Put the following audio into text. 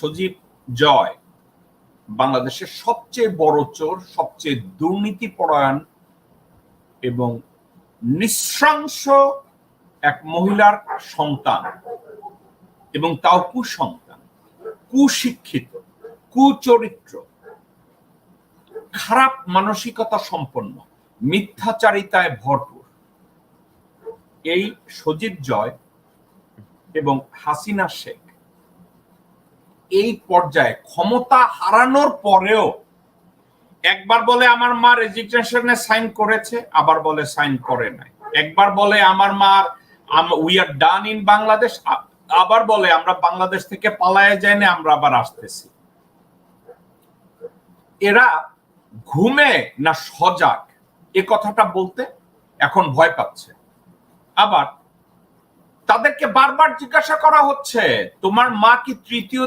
সজীব জয় বাংলাদেশের সবচেয়ে বড় চোর, সবচেয়ে দুর্নীতিপরায়ণ এবং নৃশংস এক মহিলার সন্তান, এবং তাও কুসন্তান, কুশিক্ষিত, কুচরিত্র, খারাপ মানসিকতা সম্পন্ন, মিথ্যাচারিতায় ভরপুর এই সজীব জয় এবং হাসিনা শেখ এই পর্যায়ে ক্ষমতা হারানোর পরেও একবার বলে আমার মা রেজিগনেশনে সাইন করেছে, আবার বলে সাইন করে নাই। একবার বলে আমার মার we are done in Bangladesh, আবার বলে আমরা বাংলাদেশ থেকে পালায়ে যাই না, আমরা আবার আসতেছি। এরা ঘুমে না সজাগ এ কথাটা বলতে এখন ভয় পাচ্ছে। আবার তাদেরকে বারবার জিজ্ঞাসা করা হচ্ছে তোমার মা কি তৃতীয়